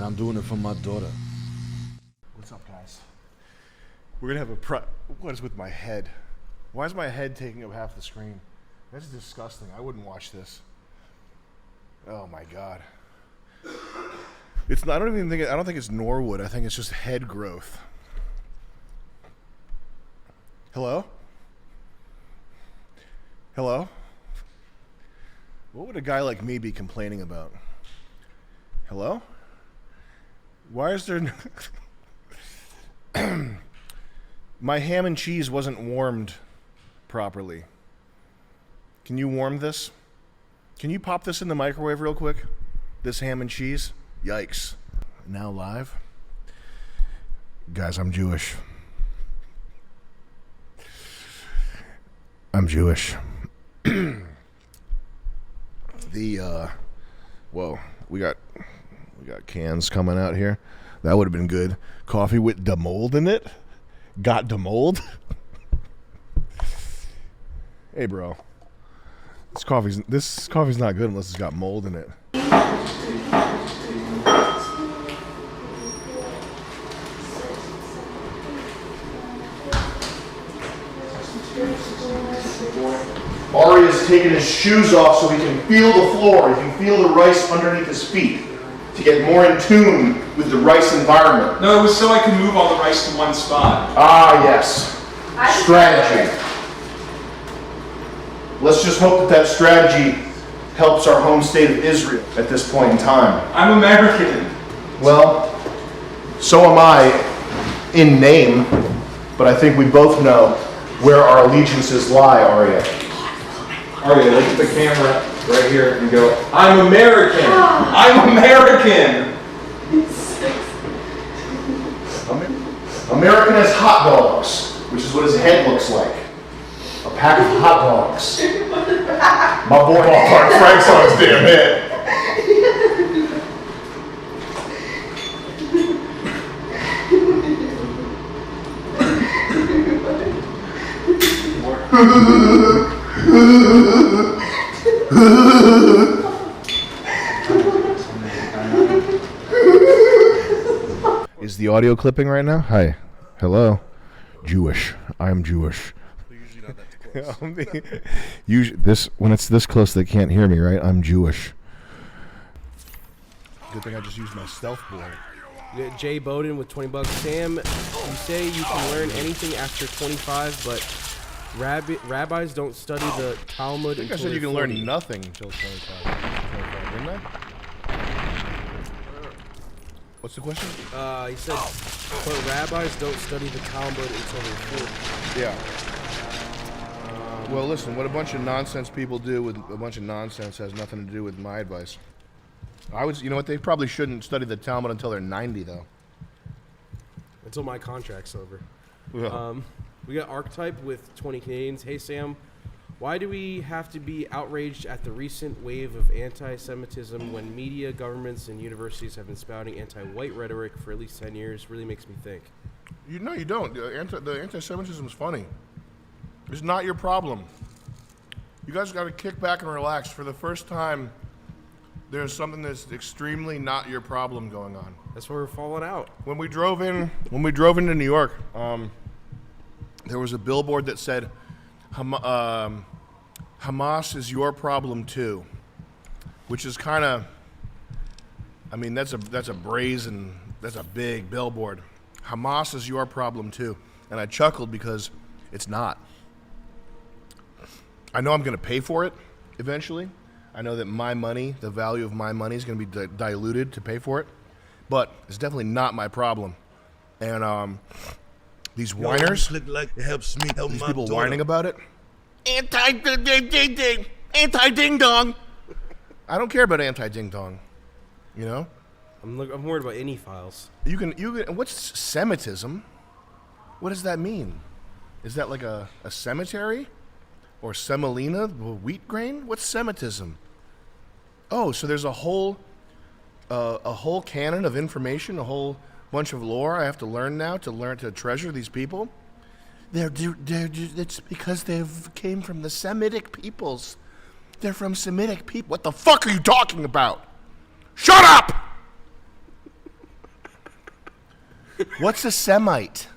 I'm doing it for my daughter. What's up, guys? We're gonna have a what is with my head? Why is my head taking up half the screen? That's disgusting. I wouldn't watch this. Oh my god. It's not, I don't think it's Norwood. I think it's just head growth. Hello? Hello? What would a guy like me be complaining about? Hello? Why is there my ham and cheese wasn't warmed properly. Can you warm this? Can you pop this in the microwave real quick? This ham and cheese? Yikes. Now live? Guys, I'm Jewish. I'm Jewish. Whoa, we got cans coming out here. That would have been good. Coffee with the mold in it? Got the mold? Hey, bro. This coffee's not good unless it's got mold in it. Ari has taken his shoes off so he can feel the floor. He can feel the rice underneath his feet to get more in tune with the rice environment. No, it was so I could move all the rice to one spot. Ah, yes. Strategy. Let's just hope that strategy helps our home state of Israel at this point in time. I'm American. Well, so am I in name, but I think we both know where our allegiances lie, Arya. Arya, look at the camera right here and go, I'm American! I'm American! American has hot dogs, which is what his head looks like. A pack of hot dogs. My boy Ballpark Frank's on his damn head. Is the audio clipping right now? Hi. Hello. Jewish. I'm Jewish. Usually when it's this close they can't hear me, right? I'm Jewish. Good thing I just used my stealth board. You got Jay Bowden with $20. Sam, you say you can learn anything after 25, but rabbis don't study the Talmud. I think I said you can learn nothing until 25, didn't I? What's the question? He said, but rabbis don't study the Talmud until they're 40. Yeah. Well, listen, what a bunch of nonsense people do with a bunch of nonsense has nothing to do with my advice. You know what, they probably shouldn't study the Talmud until they're 90, though. Until my contract's over. Yeah. We got Archetype with 20 Canadians. Hey, Sam, why do we have to be outraged at the recent wave of anti-Semitism when media, governments, and universities have been spouting anti-white rhetoric for at least 10 years? Really makes me think. No, you don't. The anti-Semitism is funny. It's not your problem. You guys got to kick back and relax. For the first time, there's something that's extremely not your problem going on. That's why we're falling out. When we drove into New York, there was a billboard that said, Hamas is your problem too, which is kind of, I mean, that's a big billboard. Hamas is your problem too. And I chuckled because it's not. I know I'm going to pay for it eventually. I know that my money, the value of my money is going to be diluted to pay for it, but it's definitely not my problem. And these whiners, like it helps me help these my people daughter. whining about it, anti-ding-dong. I don't care about anti-ding-dong, you know? I'm worried about any files. You can. What's Semitism? What does that mean? Is that like a cemetery? Or semolina, wheat grain? What's Semitism? Oh, so there's a whole canon of information, a whole bunch of lore I have to learn now to treasure these people. It's because they came from the Semitic peoples. They're from Semitic people. What the fuck are you talking about? Shut up! What's a Semite?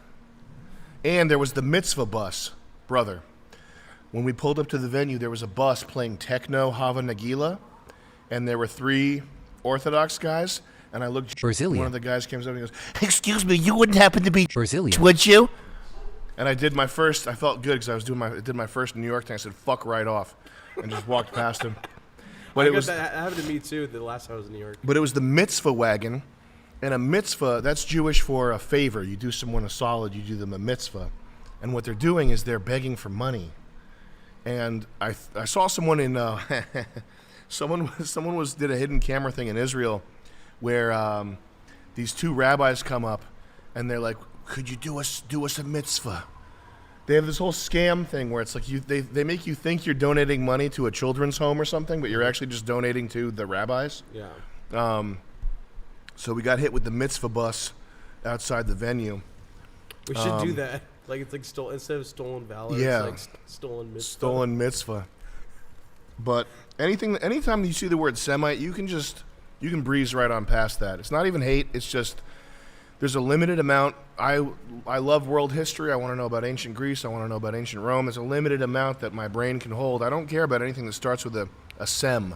And there was the mitzvah bus, brother. When we pulled up to the venue, there was a bus playing techno Hava Nagila, and there were 3 Orthodox guys. And I looked. Brazilian. One of the guys comes up and he goes, "Excuse me, you wouldn't happen to be Brazilian, would you?" And I did my first. I felt good because I was did my first New York thing. I said, "Fuck right off," and just walked past him. But that happened to me too. The last time I was in New York. But it was the mitzvah wagon, and a mitzvah, that's Jewish for a favor. You do someone a solid, you do them a mitzvah. And what they're doing is they're begging for money. And I saw someone in someone did a hidden camera thing in Israel where these 2 rabbis come up and they're like, "Could you do us a mitzvah?" They have this whole scam thing where it's like they make you think you're donating money to a children's home or something, but you're actually just donating to the rabbis. Yeah. So we got hit with the mitzvah bus outside the venue. We should do that. Like it's like instead of stolen valor, Yeah. it's like stolen mitzvah. Stolen mitzvah. But anytime you see the word Semite, you can breeze right on past that. It's not even hate. It's just there's a limited amount. I love world history. I want to know about ancient Greece. I want to know about ancient Rome. There's a limited amount that my brain can hold. I don't care about anything that starts with a sem.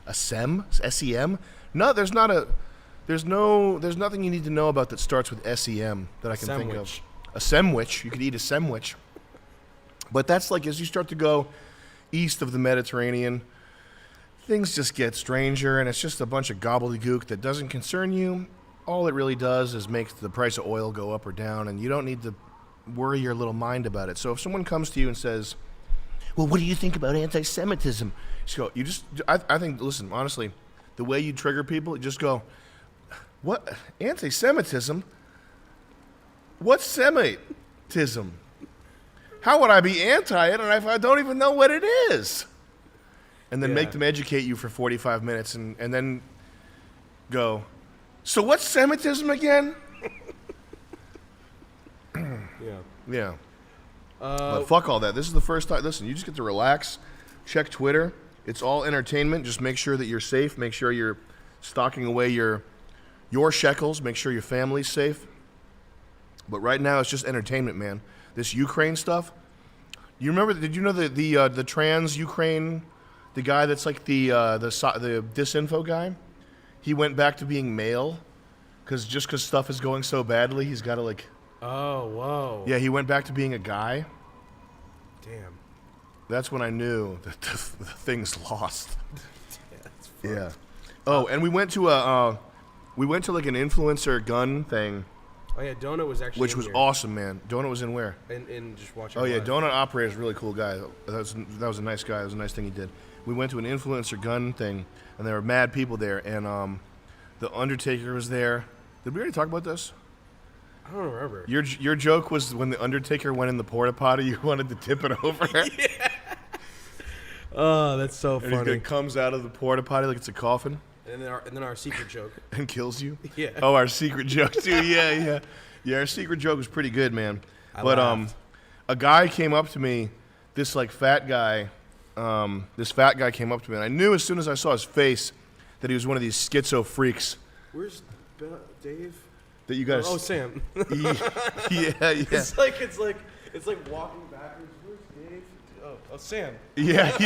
A sem? S-E-M? No, there's nothing you need to know about that starts with S-E-M that I can think of. A semwich. You could eat a semwich. But that's like as you start to go east of the Mediterranean, things just get stranger, and it's just a bunch of gobbledygook that doesn't concern you. All it really does is make the price of oil go up or down, and you don't need to worry your little mind about it. So if someone comes to you and says, "Well, what do you think about anti-Semitism?" I think, listen, honestly, the way you trigger people, you just go, "What? Anti-Semitism? What's Semitism? How would I be anti it if I don't even know what it is?" And then make them educate you for 45 minutes and then go, "So what's Semitism again?" Yeah. But fuck all that. This is the first time. Listen, you just get to relax, check Twitter. It's all entertainment. Just make sure that you're safe. Make sure you're stocking away your shekels. Make sure your family's safe. But right now, it's just entertainment, man. This Ukraine stuff. You remember? Did you know the trans Ukraine, the guy that's like the disinfo guy? He went back to being male, because stuff is going so badly, he's got to like. Oh, whoa. Yeah, he went back to being a guy. Damn. That's when I knew that the thing's lost. Yeah. Oh, and we went to like an influencer gun thing. Oh yeah, Donut was actually Which was here. awesome, man. Donut was in where? And just watching. Oh yeah, live. Donut operator is a really cool guy. That was a nice guy. That was a nice thing he did. We went to an influencer gun thing, and there were mad people there, and the Undertaker was there. Did we already talk about this? I don't remember. Your joke was when the Undertaker went in the porta potty, you wanted to tip it over. Yeah. Oh, that's so funny. And he comes out of the porta potty like it's a coffin. And then our secret joke. And kills you? Yeah. Oh, our secret joke too. Yeah. Yeah, our secret joke was pretty good, man. I laughed. A guy came up to me, this fat guy came up to me, and I knew as soon as I saw his face that he was one of these schizo freaks. Where's Dave? That you guys. Oh, Sam. Yeah. It's like walking backwards. Where's Dave? Oh, Sam. Yeah.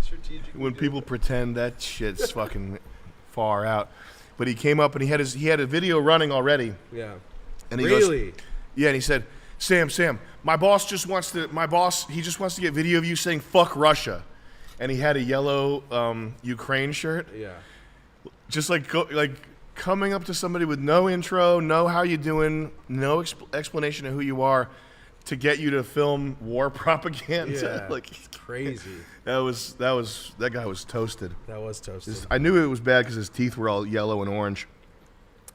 Strategically When people pretend, that shit's fucking far out. But he came up and he had a video running already. Yeah. And he Really? goes, yeah, and he said, Sam, my boss just wants to get video of you saying fuck Russia. And he had a yellow Ukraine shirt. Yeah. Just coming up to somebody with no intro, no how you doing, no explanation of who you are, to get you to film war propaganda. Yeah. It's crazy. That guy was toasted. That was toasted. I knew it was bad because his teeth were all yellow and orange.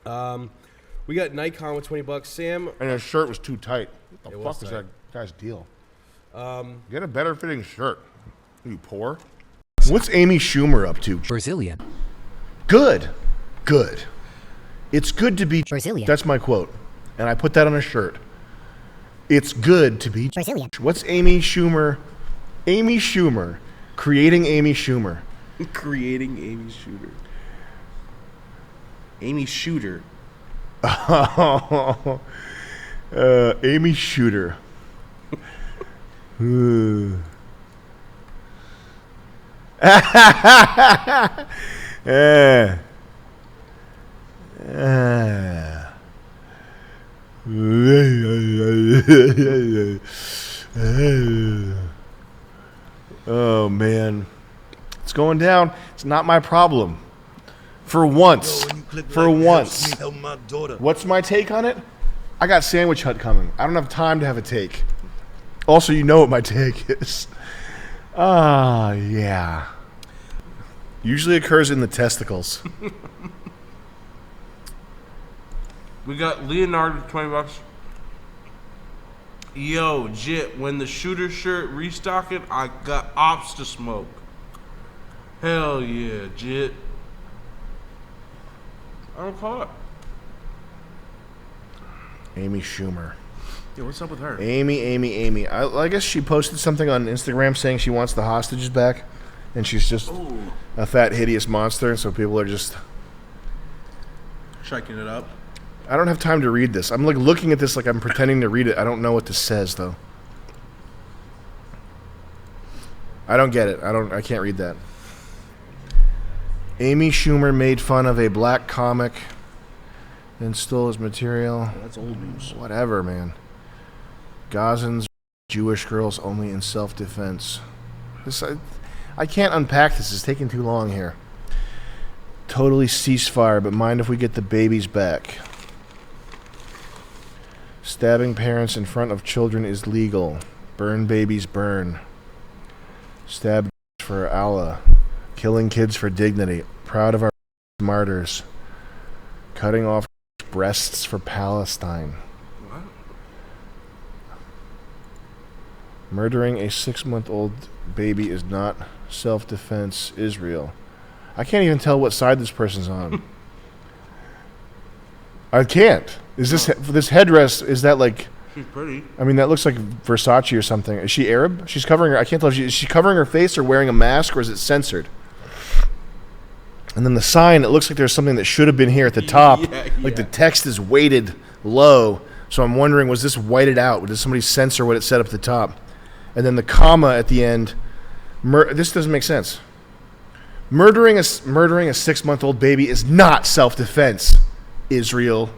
We got Nikon with $20. Sam. And his shirt was too tight. What the It fuck was was tight. that guy's deal? Get a better fitting shirt. You poor. What's Amy Schumer up to? Brazilian, Good. It's good to be Brazilian. That's my quote. And I put that on a shirt. It's good to be Brazilian. What's Amy Schumer? Amy Schumer. Creating Amy Schumer. Creating Amy Shooter. Amy Shooter. Amy Shooter. Oh man, it's going down. It's not my problem. For once. For once. Help my daughter. What's my take on it? I got Sandwich Hut coming. I don't have time to have a take. Also, you know what my take is. Yeah. Usually occurs in the testicles. We got Leonardo, $20. Yo, Jit, when the shooter shirt restocking, I got ops to smoke. Hell yeah, Jit. I don't call it. Amy Schumer. Yeah, what's up with her? Amy. I guess she posted something on Instagram saying she wants the hostages back. And she's just a fat, hideous monster. So people are just... Checking it up. I don't have time to read this. I'm like looking at this like I'm pretending to read it. I don't know what this says, though. I don't get it. I can't read that. Amy Schumer made fun of a black comic and stole his material. That's old news. Whatever, man. Gazans, Jewish girls only in self-defense. I can't unpack this. It's taking too long here. Totally ceasefire, but mind if we get the babies back. Stabbing parents in front of children is legal. Burn babies, burn. Stab for Allah. Killing kids for dignity. Proud of our martyrs. Cutting off breasts for Palestine. What? Murdering a 6-month-old baby is not self-defense. Israel. I can't even tell what side this person's on. I can't. Is this headdress? Is that like? She's pretty. I mean, that looks like Versace or something. Is she Arab? She's covering her. I can't tell. Is she covering her face or wearing a mask, or is it censored? And then the sign. It looks like there's something that should have been here at the top. Like the text is weighted low. So I'm wondering, was this whited out? Did somebody censor what it said up at the top? And then the comma at the end. This doesn't make sense. Murdering a 6-month-old baby is not self-defense. Israel.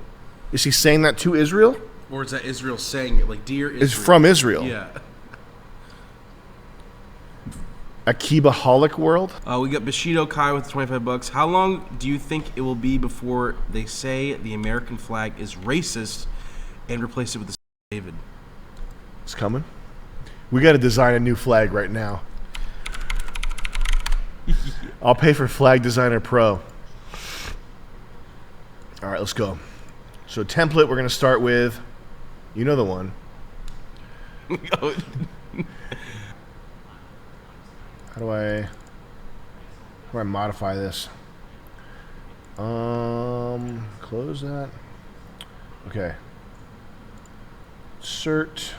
Is he saying that to Israel? Or is that Israel saying it? Like, dear Israel. It's from Israel. Yeah. 𝐊𝐸𝐵aholic world? We got Bushido Kai with $25. How long do you think it will be before they say the American flag is racist and replace it with the David? It's coming. We got to design a new flag right now. I'll pay for Flag Designer Pro. All right, let's go. So template, we're going to start with, you know the one. How do I modify this? Close that. Okay. Cert.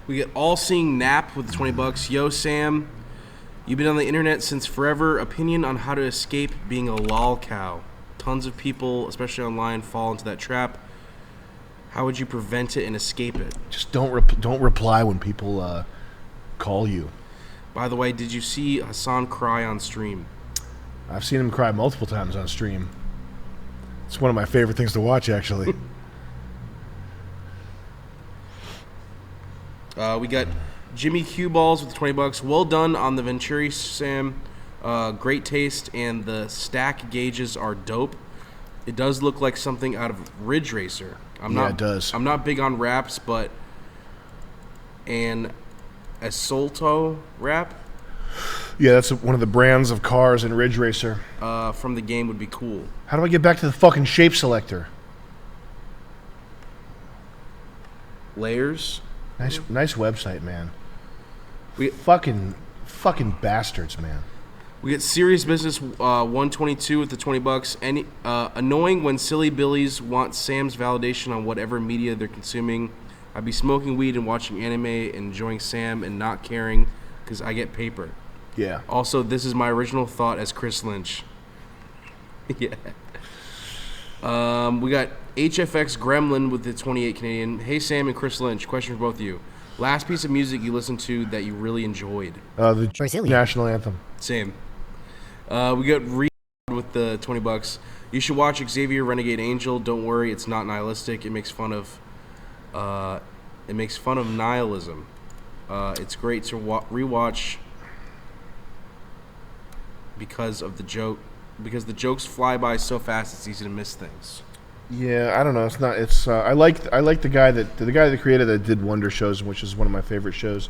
We get All Seeing Nap with $20. Yo, Sam, you've been on the internet since forever. Opinion on how to escape being a lol cow. Tons of people, especially online, fall into that trap. How would you prevent it and escape it? Just don't reply when people call you. By the way, did you see Hassan cry on stream? I've seen him cry multiple times on stream. It's one of my favorite things to watch, actually. We got Jimmy Q Balls with $20. Well done on the Venturi, Sam. Great taste, and the stack gauges are dope. It does look like something out of Ridge Racer. It does. I'm not big on wraps, but an Asolto wrap. Yeah, that's one of the brands of cars in Ridge Racer. From the game would be cool. How do I get back to the fucking shape selector? Layers. Nice website, man. We fucking bastards, man. We get Serious Business 122 with the $20. Annoying when silly billies want Sam's validation on whatever media they're consuming. I'd be smoking weed and watching anime and enjoying Sam and not caring because I get paper. Yeah. Also, this is my original thought as Chris Lynch. Yeah. We got HFX Gremlin with the 28 Canadian. Hey Sam and Chris Lynch, question for both of you. Last piece of music you listened to that you really enjoyed? The Brazilian. national anthem. Same. We got with the $20. You should watch 𝐷𝐸avr Renegade Angel. Don't worry, it's not nihilistic. It makes fun of nihilism. It's great to rewatch because the jokes fly by so fast it's easy to miss things. Yeah, I don't know. It's not. It's. I like the guy that created that did Wonder Shows, which is one of my favorite shows.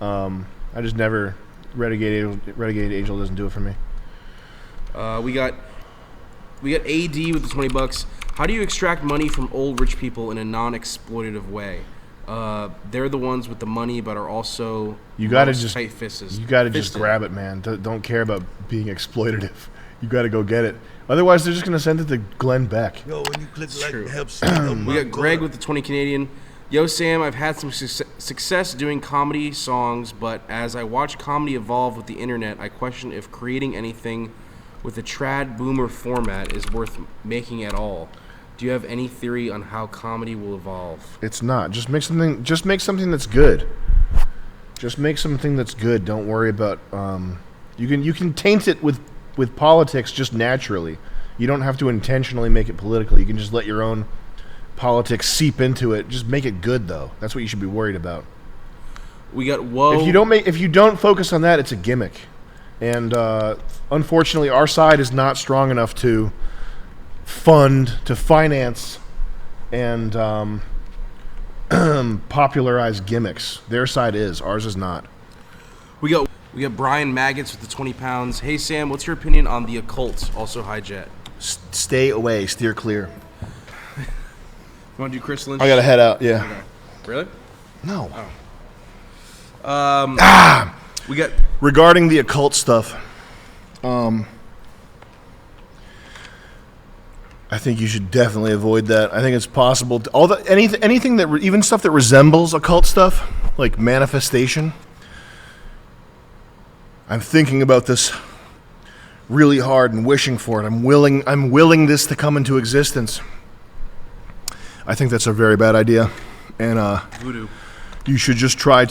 I just never Renegade Angel doesn't do it for me. We got AD with the $20. How do you extract money from old rich people in a non-exploitative way? They're the ones with the money, but are also tight fists. You gotta just grab it, man. Don't care about being exploitative. You gotta go get it. Otherwise, they're just gonna send it to Glenn Beck. Yo, when you click like, true. it helps me help We my got Greg daughter. with the 20 Canadian. Yo, Sam, I've had some success doing comedy songs, but as I watch comedy evolve with the internet, I question if creating anything with a trad boomer format is worth making at all. Do you have any theory on how comedy will evolve? It's not. Just make something that's good. Just make something that's good. Don't worry about. You can taint it with politics just naturally. You don't have to intentionally make it political. You can just let your own politics seep into it. Just make it good, though. That's what you should be worried about. We got whoa. If you don't focus on that, it's a gimmick. And unfortunately, our side is not strong enough to finance, and popularize gimmicks. Their side is. Ours is not. We got Brian Maggots with the 20 pounds. Hey Sam, what's your opinion on the occult? Also hijet. Stay away. Steer clear. You want to do Chris Lynch? I gotta head out. Yeah. Okay. Really? No. We got Regarding the occult stuff, I think you should definitely avoid that. I think it's possible to, anything that even stuff that resembles occult stuff, like manifestation. I'm thinking about this really hard and wishing for it. I'm willing this to come into existence. I think that's a very bad idea, and voodoo. you should just try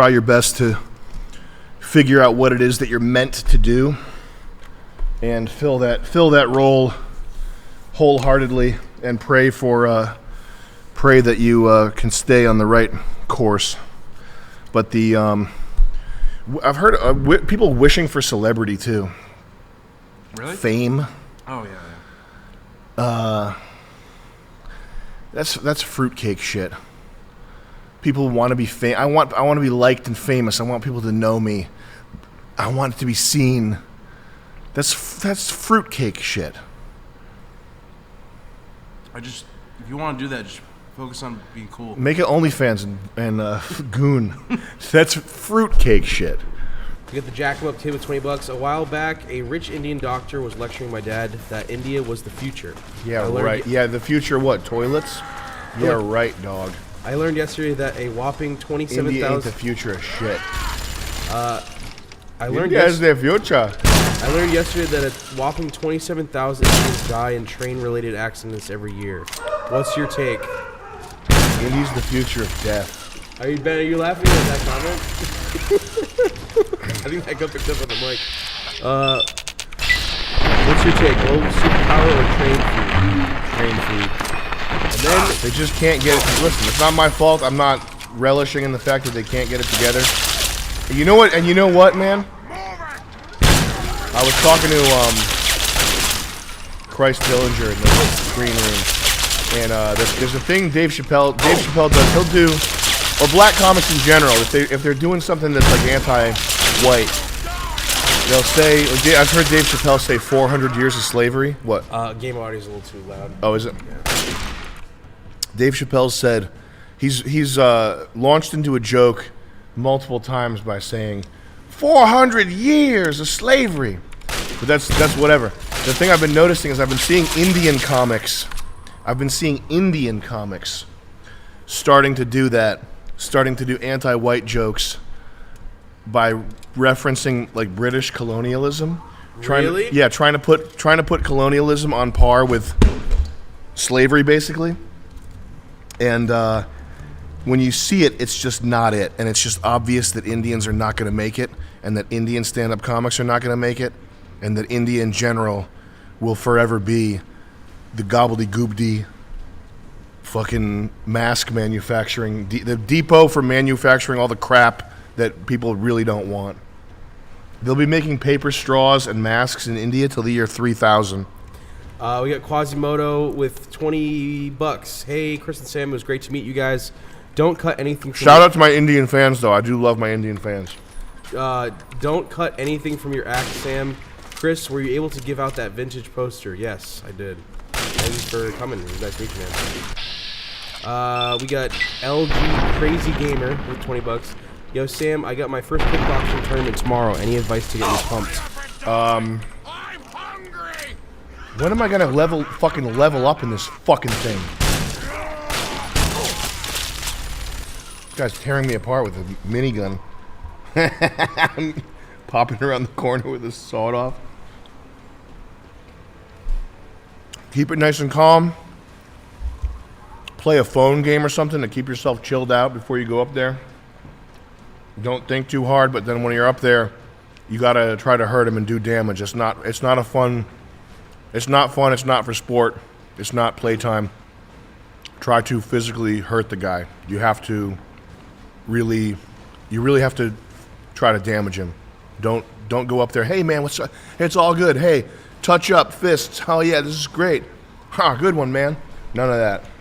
your best to figure out what it is that you're meant to do, and fill that role wholeheartedly, and pray that you can stay on the right course. But I've heard people wishing for celebrity too. Really? Fame. Oh yeah. That's fruitcake shit. People want to be I want to be liked and famous. I want people to know me. I want it to be seen. That's fruitcake shit. If you want to do that, just focus on being cool. Make it OnlyFans and goon. That's fruitcake shit. You get the Jack 'em Up kid with $20. A while back, a rich Indian doctor was lecturing my dad that India was the future. Yeah, I learned right. Yeah, the future what? Toilets? Yeah, right, dog. I learned yesterday that a whopping India 27,000. ain't the future of shit. I learned India's the future. I learned yesterday that a whopping 27,000 Indians die in train-related accidents every year. What's your take? India's the future of death. Are you laughing at that comment? I think that got picked up on the mic. What's your take? Global superpower or train food? And then They just can't get it. Listen, it's not my fault. I'm not relishing in the fact that they can't get it together. And you know what? And you know what, man? I was talking to Christ Dillinger in the green room, and there's a thing Dave Chappelle does. He'll do, or black comics in general. If they're doing something that's like anti-white, they'll say. I've heard Dave Chappelle say 400 years of slavery. What? game audio's a little too loud. Oh, is it? Dave Chappelle said he's launched into a joke multiple times by saying 400 years of slavery. But that's whatever. The thing I've been noticing is I've been seeing Indian comics starting to do that, starting to do anti-white jokes by referencing like British colonialism. Really? Trying to put colonialism on par with slavery, basically. And when you see it, it's just not it. And it's just obvious that Indians are not going to make it, and that Indian stand-up comics are not going to make it, and that India in general will forever be the gobbledygook fucking mask manufacturing, the depot for manufacturing all the crap that people really don't want. They'll be making paper straws and masks in India till the year 3000. We got Quasimodo with $20. Hey, Chris and Sam, it was great to meet you guys. Don't cut anything. Shout out to my Indian fans, though. I do love my Indian fans. Don't cut anything from your act, Sam. Chris, were you able to give out that vintage poster? Yes, I did. Thanks for coming. It was nice meeting you, man. We got LG Crazy Gamer with $20. Yo, Sam, I got my first kickboxing tournament tomorrow. Any advice to get me pumped? When am I gonna level up in this fucking thing? This guy's tearing me apart with a minigun. I'm popping around the corner with a sawed off. Keep it nice and calm. Play a phone game or something to keep yourself chilled out before you go up there. Don't think too hard, but then when you're up there, you gotta try to hurt him and do damage. It's not fun. It's not for sport. It's not playtime. Try to physically hurt the guy. You really have to try to damage him. Don't go up there, hey man, what's up? It's all good. Hey, touch up, fists. Oh yeah, this is great. Good one, man. None of that.